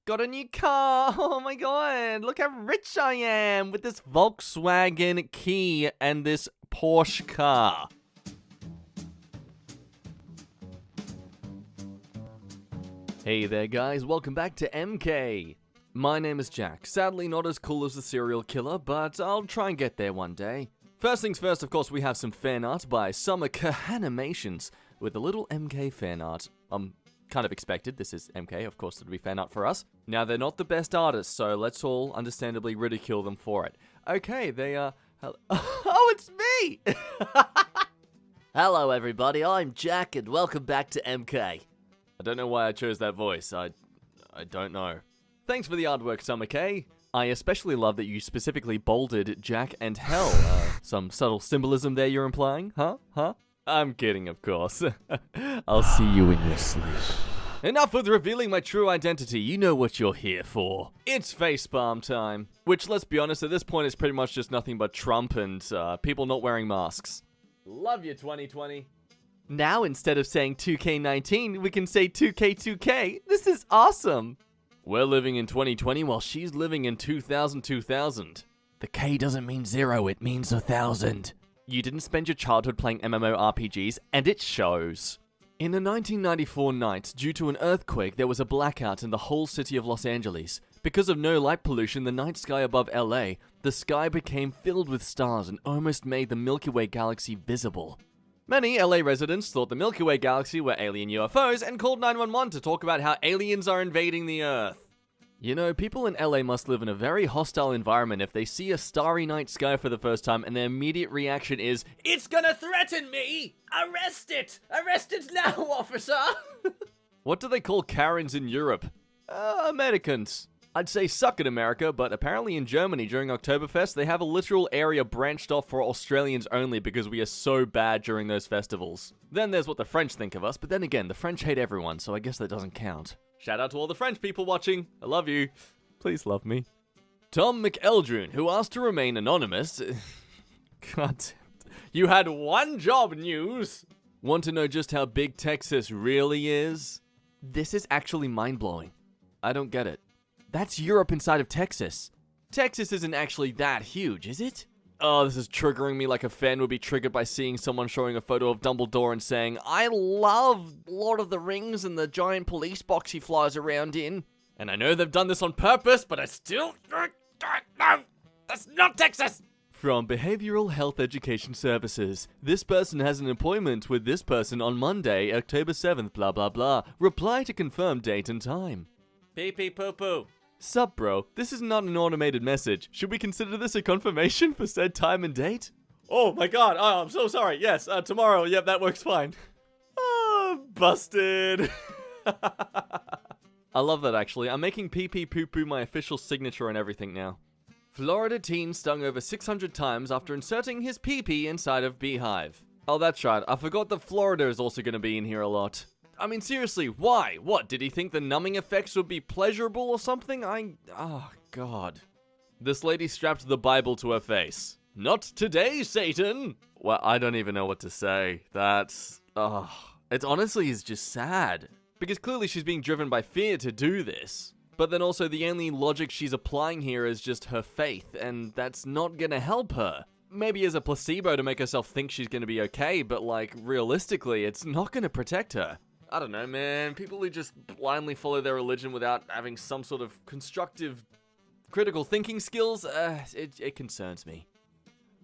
Got a new car! Oh my god, look how rich I am with this Volkswagen key and this Porsche car. Hey there guys, welcome back to EmKay. My name is Jack, sadly not as cool as the serial killer, but I'll try and get there one day. First things first, of course, we have some fan art by Summer Kahanimations with a little EmKay fan art. Kind of expected, this is EmKay, of course it'll be fan art for us. Now they're not the best artists, so let's all understandably ridicule them for it. Okay, they are... Oh, it's me! Hello everybody, I'm Jack and welcome back to EmKay. I don't know why I chose that voice, I don't know. Thanks for the artwork, Summer K. I especially love that you specifically bolded Jack and Hell. Some subtle symbolism there you're implying, huh? I'm kidding, of course. I'll see you in your sleep. Enough with revealing my true identity, you know what you're here for. It's Facepalm time. Which, let's be honest, at this point is pretty much just nothing but Trump and people not wearing masks. Love you, 2020. Now, instead of saying 2K19, we can say 2K2K. This is awesome. We're living in 2020 while she's living in 2000. The K doesn't mean 0, it means 1,000. You didn't spend your childhood playing MMORPGs, and it shows. In a 1994 night, due to an earthquake, there was a blackout in the whole city of Los Angeles. Because of no light pollution, the night sky above LA, the sky became filled with stars and almost made the Milky Way galaxy visible. Many LA residents thought the Milky Way galaxy were alien UFOs and called 911 to talk about how aliens are invading the Earth. You know, people in LA must live in a very hostile environment if they see a starry night sky for the first time and their immediate reaction is, "It's gonna threaten me! Arrest it! Arrest it now, officer!" What do they call Karens in Europe? Americans. I'd say suck it, America, but apparently in Germany during Oktoberfest, they have a literal area branched off for Australians only because we are so bad during those festivals. Then there's what the French think of us, but then again, the French hate everyone, so I guess that doesn't count. Shout out to all the French people watching. I love you. Please love me. Tom McEldroon, who asked to remain anonymous. God, you had one job, news. Want to know just how big Texas really is? This is actually mind-blowing. I don't get it. That's Europe inside of Texas. Texas isn't actually that huge, is it? Oh, this is triggering me like a fan would be triggered by seeing someone showing a photo of Dumbledore and saying, "I love Lord of the Rings and the giant police box he flies around in." And I know they've done this on purpose, but I still... No! That's not Texas! From Behavioral Health Education Services. This person has an appointment with this person on Monday, October 7th, blah blah blah. Reply to confirm date and time. Pee pee poo poo. Sup, bro? This is not an automated message. Should we consider this a confirmation for said time and date? Oh my god, oh, I'm so sorry. Yes, tomorrow. Yep, that works fine. Oh, busted. I love that, actually. I'm making pee pee poo poo my official signature and everything now. Florida teen stung over 600 times after inserting his pee pee inside of beehive. Oh, that's right. I forgot that Florida is also going to be in here a lot. I mean, seriously, why? What, did he think the numbing effects would be pleasurable or something? Oh, God. This lady strapped the Bible to her face. Not today, Satan! Well, I don't even know what to say. That's... It honestly is just sad. Because clearly she's being driven by fear to do this. But then also the only logic she's applying here is just her faith, and that's not gonna help her. Maybe as a placebo to make herself think she's gonna be okay, but like, realistically, it's not gonna protect her. I don't know, man. People who just blindly follow their religion without having some sort of constructive, critical thinking skills, it concerns me.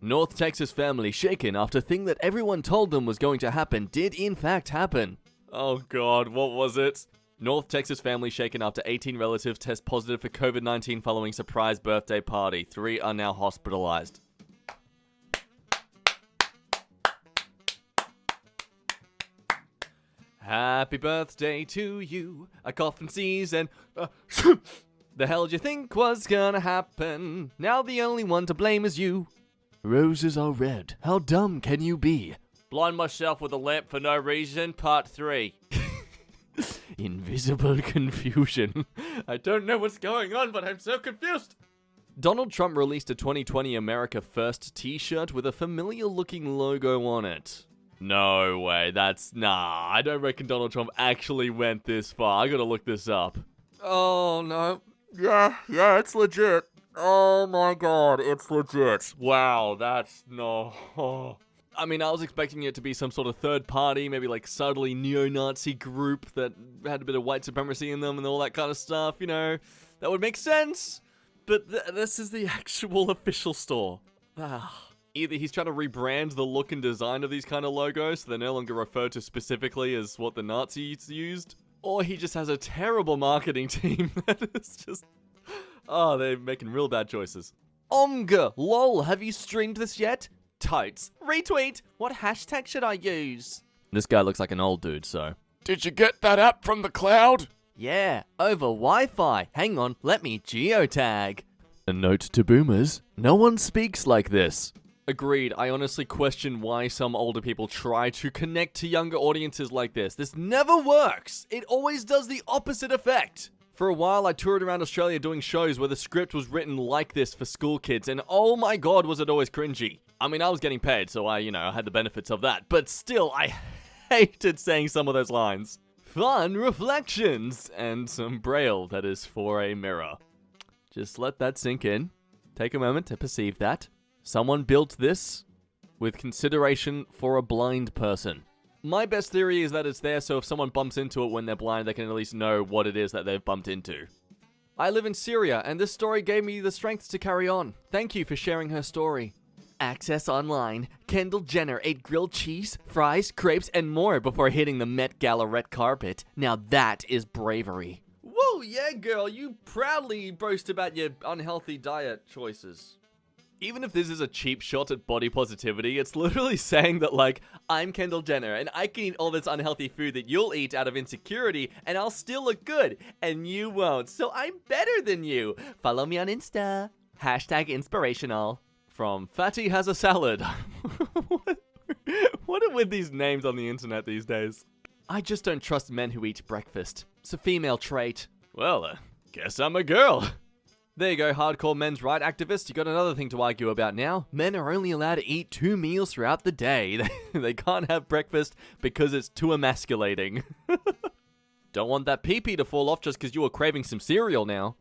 North Texas family shaken after thing that everyone told them was going to happen did in fact happen. Oh god, what was it? North Texas family shaken after 18 relatives test positive for COVID-19 following surprise birthday party. 3 are now hospitalized. Happy birthday to you, a cough in season. The hell did you think was gonna happen? Now the only one to blame is you. Roses are red, how dumb can you be? Blind myself with a lamp for no reason, part 3. Invisible confusion. I don't know what's going on, but I'm so confused. Donald Trump released a 2020 America First t-shirt with a familiar looking logo on it. No way, I don't reckon Donald Trump actually went this far. I gotta look this up. Oh, no. Yeah, it's legit. Oh my god, it's legit. Wow, that's no. I mean, I was expecting it to be some sort of third party, maybe like subtly neo-Nazi group that had a bit of white supremacy in them and all that kind of stuff, you know. That would make sense. But this is the actual official store. Either he's trying to rebrand the look and design of these kind of logos so they're no longer referred to specifically as what the Nazis used, or he just has a terrible marketing team that is just... Oh, they're making real bad choices. Omga, lol, have you streamed this yet? Totes. Retweet. What hashtag should I use? This guy looks like an old dude, so... Did you get that app from the cloud? Yeah, over Wi-Fi. Hang on, let me geotag. A note to boomers, no one speaks like this. Agreed, I honestly question why some older people try to connect to younger audiences like this. This never works. It always does the opposite effect. For a while, I toured around Australia doing shows where the script was written like this for school kids, and oh my god, was it always cringy. I mean, I was getting paid, so I had the benefits of that, but still, I hated saying some of those lines. Fun reflections, and some braille that is for a mirror. Just let that sink in. Take a moment to perceive that. Someone built this with consideration for a blind person. My best theory is that it's there so if someone bumps into it when they're blind, they can at least know what it is that they've bumped into. I live in Syria, and this story gave me the strength to carry on. Thank you for sharing her story. Access online. Kendall Jenner ate grilled cheese, fries, crepes, and more before hitting the Met Gala red carpet. Now that is bravery. Whoa, yeah, girl, you proudly boast about your unhealthy diet choices. Even if this is a cheap shot at body positivity, it's literally saying that, like, I'm Kendall Jenner, and I can eat all this unhealthy food that you'll eat out of insecurity, and I'll still look good, and you won't, so I'm better than you. Follow me on Insta. Hashtag inspirational. From Fatty Has a Salad. What are with these names on the internet these days? I just don't trust men who eat breakfast. It's a female trait. Well, guess I'm a girl. There you go, hardcore men's right activists. You got another thing to argue about now. Men are only allowed to eat 2 meals throughout the day. They can't have breakfast because it's too emasculating. Don't want that pee-pee to fall off just because you were craving some cereal now.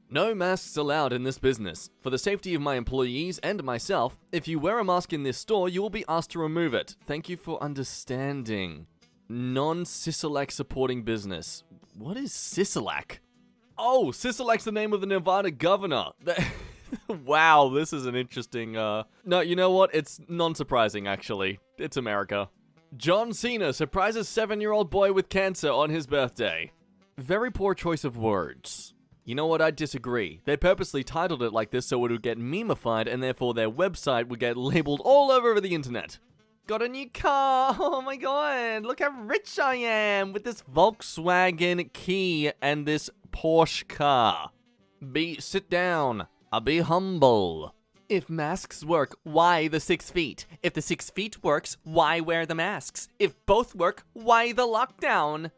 No masks allowed in this business. For the safety of my employees and myself, if you wear a mask in this store, you will be asked to remove it. Thank you for understanding. Non-Sisolak supporting business. What is Sisolak? Oh, Sisolak's the name of the Nevada governor. Wow, this is an interesting, No, you know what? It's non-surprising, actually. It's America. John Cena surprises 7-year-old boy with cancer on his birthday. Very poor choice of words. You know what? I disagree. They purposely titled it like this so it would get memeified and therefore their website would get labeled all over the internet. Got a new car! Oh my god! Look how rich I am with this Volkswagen Key and this Porsche car. Sit down. Be humble. If masks work, why the 6 feet? If the 6 feet works, why wear the masks? If both work, why the lockdown?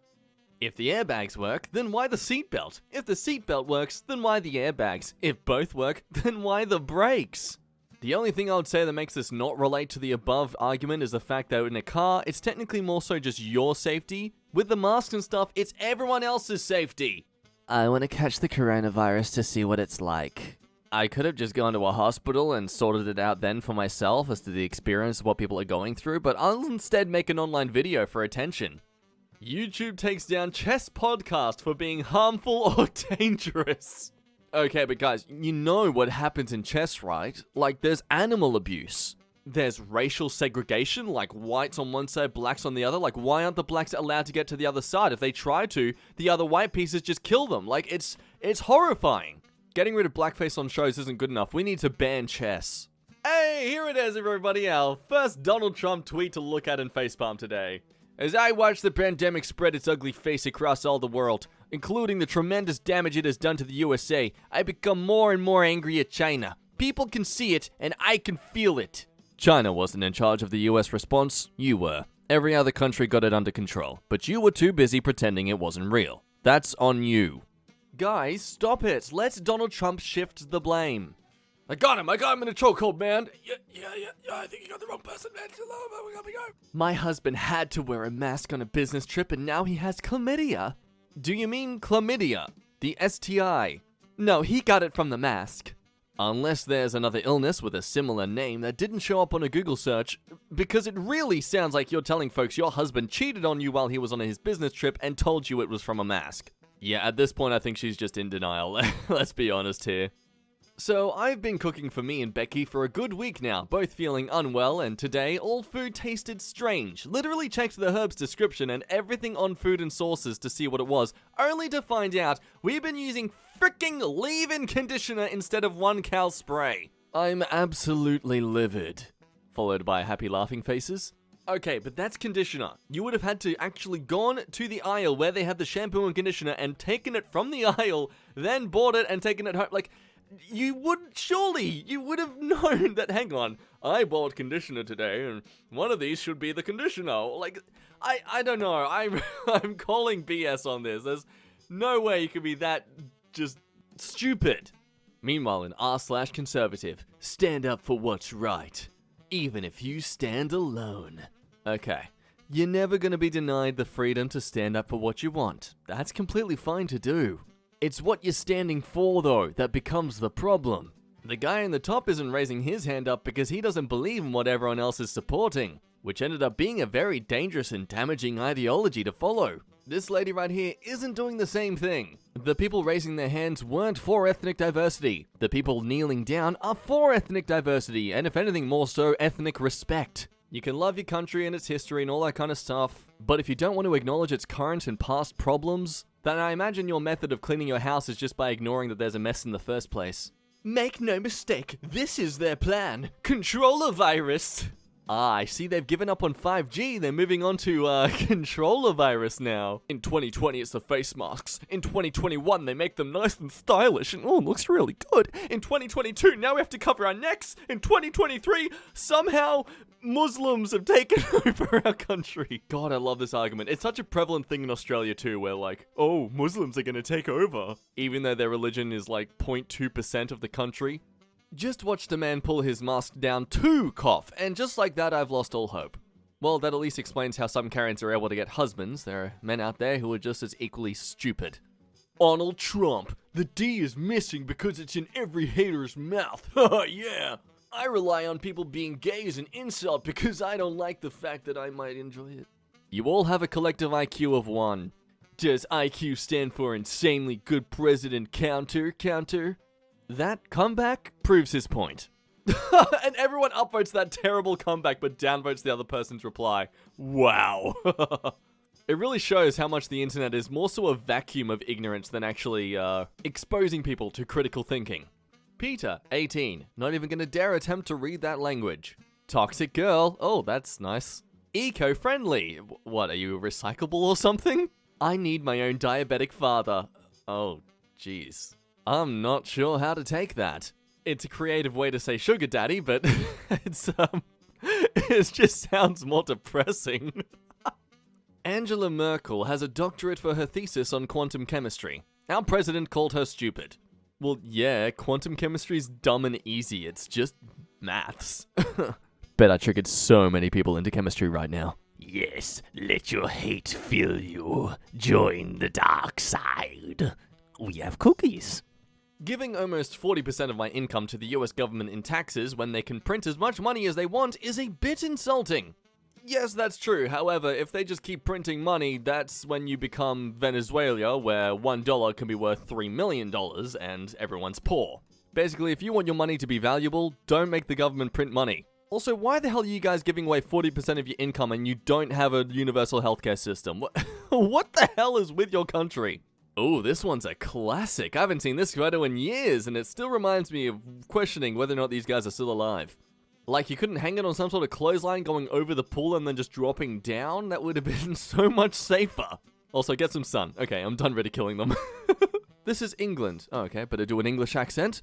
If the airbags work, then why the seatbelt? If the seatbelt works, then why the airbags? If both work, then why the brakes? The only thing I would say that makes this not relate to the above argument is the fact that in a car, it's technically more so just your safety. With the masks and stuff, it's everyone else's safety. I want to catch the coronavirus to see what it's like. I could have just gone to a hospital and sorted it out then for myself as to the experience of what people are going through, but I'll instead make an online video for attention. YouTube takes down Chess Podcast for being harmful or dangerous. Okay, but guys, you know what happens in chess, right? Like, there's animal abuse. There's racial segregation, like whites on one side, blacks on the other. Like, why aren't the blacks allowed to get to the other side? If they try to, the other white pieces just kill them. Like, it's horrifying. Getting rid of blackface on shows isn't good enough. We need to ban chess. Hey, here it is, everybody. Our first Donald Trump tweet to look at in Facepalm today. As I watch the pandemic spread its ugly face across all the world, including the tremendous damage it has done to the USA, I become more and more angry at China. People can see it, and I can feel it. China wasn't in charge of the US response, you were. Every other country got it under control, but you were too busy pretending it wasn't real. That's on you. Guys, stop it. Let Donald Trump shift the blame. I got him in a chokehold, man. Yeah, I think you got the wrong person, man. We go. My husband had to wear a mask on a business trip and now he has chlamydia. Do you mean chlamydia? The STI. No, he got it from the mask. Unless there's another illness with a similar name that didn't show up on a Google search, because it really sounds like you're telling folks your husband cheated on you while he was on his business trip and told you it was from a mask. Yeah, at this point I think she's just in denial, let's be honest here. So, I've been cooking for me and Becky for a good week now, both feeling unwell, and today all food tasted strange. Literally checked the herb's description and everything on food and sources to see what it was, only to find out we've been using freaking leave-in conditioner instead of 1-cal spray. I'm absolutely livid. Followed by happy laughing faces. Okay, but that's conditioner. You would have had to actually gone to the aisle where they had the shampoo and conditioner and taken it from the aisle, then bought it and taken it home. Like, you wouldn't, surely, you would have known that, hang on, I bought conditioner today, and one of these should be the conditioner. Like, I don't know, I'm calling BS on this. There's no way you could be that just stupid. Meanwhile, in r/conservative, stand up for what's right, even if you stand alone. Okay, you're never gonna be denied the freedom to stand up for what you want. That's completely fine to do. It's what you're standing for, though, that becomes the problem. The guy in the top isn't raising his hand up because he doesn't believe in what everyone else is supporting, which ended up being a very dangerous and damaging ideology to follow. This lady right here isn't doing the same thing. The people raising their hands weren't for ethnic diversity. The people kneeling down are for ethnic diversity, and if anything more so, ethnic respect. You can love your country and its history and all that kind of stuff, but if you don't want to acknowledge its current and past problems, then I imagine your method of cleaning your house is just by ignoring that there's a mess in the first place. Make no mistake, this is their plan. Control a virus. Ah, I see they've given up on 5G, they're moving on to, control a virus now. In 2020, it's the face masks. In 2021, they make them nice and stylish, and oh, it looks really good. In 2022, now we have to cover our necks. In 2023, somehow, Muslims have taken over our country. God, I love this argument. It's such a prevalent thing in Australia too, where like, oh, Muslims are gonna take over. Even though their religion is like 0.2% of the country. Just watched a man pull his mask down to cough, and just like that, I've lost all hope. Well, that at least explains how some Karens are able to get husbands. There are men out there who are just as equally stupid. Donald Trump. The D is missing because it's in every hater's mouth. Haha, yeah. I rely on people being gay as an insult because I don't like the fact that I might enjoy it. You all have a collective IQ of 1. Does IQ stand for insanely good president counter? That comeback proves his point. And everyone upvotes that terrible comeback but downvotes the other person's reply. Wow. It really shows how much the internet is more so a vacuum of ignorance than actually exposing people to critical thinking. Peter, 18, not even gonna dare attempt to read that language. Toxic girl, oh that's nice. Eco-friendly, what, are you recyclable or something? I need my own diabetic father. Oh, jeez. I'm not sure how to take that. It's a creative way to say sugar daddy, but it just sounds more depressing. Angela Merkel has a doctorate for her thesis on quantum chemistry. Our president called her stupid. Well, yeah, quantum chemistry's dumb and easy. It's just maths. Bet I triggered so many people into chemistry right now. Yes, let your hate fill you. Join the dark side. We have cookies. Giving almost 40% of my income to the US government in taxes when they can print as much money as they want is a bit insulting. Yes, that's true. However, if they just keep printing money, that's when you become Venezuela, where $1 can be worth $3 million and everyone's poor. Basically, if you want your money to be valuable, don't make the government print money. Also, why the hell are you guys giving away 40% of your income and you don't have a universal healthcare system? What the hell is with your country? Oh, this one's a classic. I haven't seen this photo in years, and it still reminds me of questioning whether or not these guys are still alive. Like, you couldn't hang it on some sort of clothesline going over the pool and then just dropping down? That would have been so much safer. Also, get some sun. Okay, I'm done ridiculing them. This is England. Oh, okay, better do an English accent.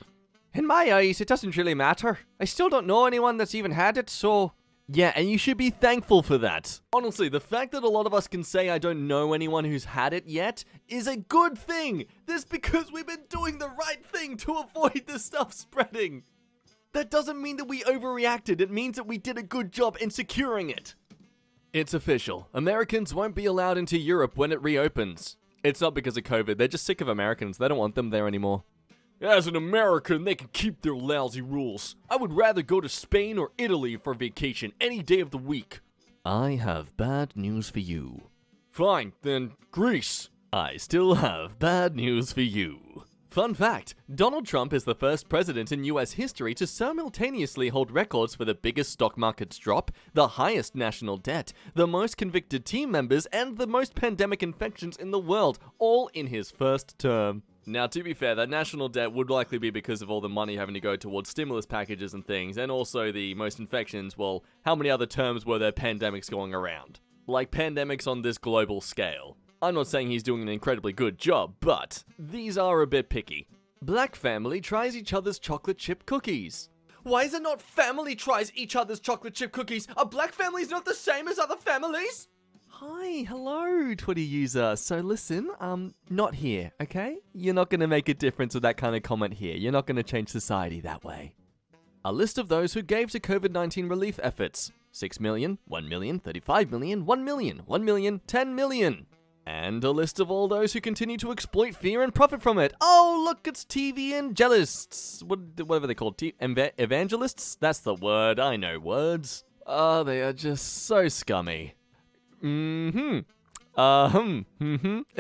In my eyes, it doesn't really matter. I still don't know anyone that's even had it, so... Yeah, and you should be thankful for that. Honestly, the fact that a lot of us can say I don't know anyone who's had it yet is a good thing. This because we've been doing the right thing to avoid this stuff spreading. That doesn't mean that we overreacted. It means that we did a good job in securing it. It's official. Americans won't be allowed into Europe when it reopens. It's not because of COVID. They're just sick of Americans. They don't want them there anymore. As an American, they can keep their lousy rules. I would rather go to Spain or Italy for vacation any day of the week. I have bad news for you. Fine, then Greece. I still have bad news for you. Fun fact, Donald Trump is the first president in US history to simultaneously hold records for the biggest stock market's drop, the highest national debt, the most convicted team members, and the most pandemic infections in the world, all in his first term. Now, to be fair, that national debt would likely be because of all the money having to go towards stimulus packages and things, and also the most infections. Well, how many other terms were there pandemics going around? Like pandemics on this global scale. I'm not saying he's doing an incredibly good job, but these are a bit picky. Black family tries each other's chocolate chip cookies. Why is it not family tries each other's chocolate chip cookies? Are black families not the same as other families? Hi, hello, Twitter user. So listen, not here, okay? You're not gonna make a difference with that kind of comment here. You're not gonna change society that way. A list of those who gave to COVID-19 relief efforts. 6 million, 1 million, 35 million, 1 million, 1 million, 10 million. And a list of all those who continue to exploit fear and profit from it. Oh, look, it's TV evangelists. Whatever they're called. Evangelists? That's the word. I know words. Oh, they are just so scummy. If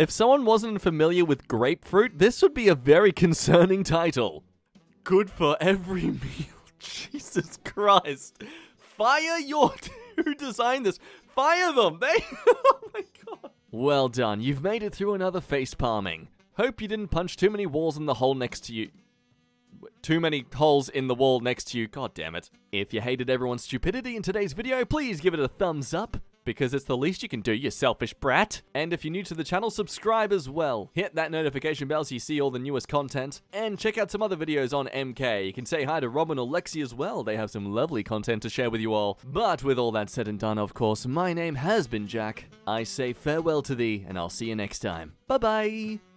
someone wasn't familiar with grapefruit, this would be a very concerning title. Good for every meal. Jesus Christ. Fire who designed this. Fire them. Oh my God. Well done, you've made it through another face palming. Hope you didn't punch too many walls in the hole next to you. Too many holes in the wall next to you, god damn it. If you hated everyone's stupidity in today's video, please give it a thumbs up, because it's the least you can do, you selfish brat. And if you're new to the channel, subscribe as well. Hit that notification bell so you see all the newest content. And check out some other videos on EmKay. You can say hi to Robin or Lexi as well. They have some lovely content to share with you all. But with all that said and done, of course, my name has been Jack. I say farewell to thee, and I'll see you next time. Bye-bye!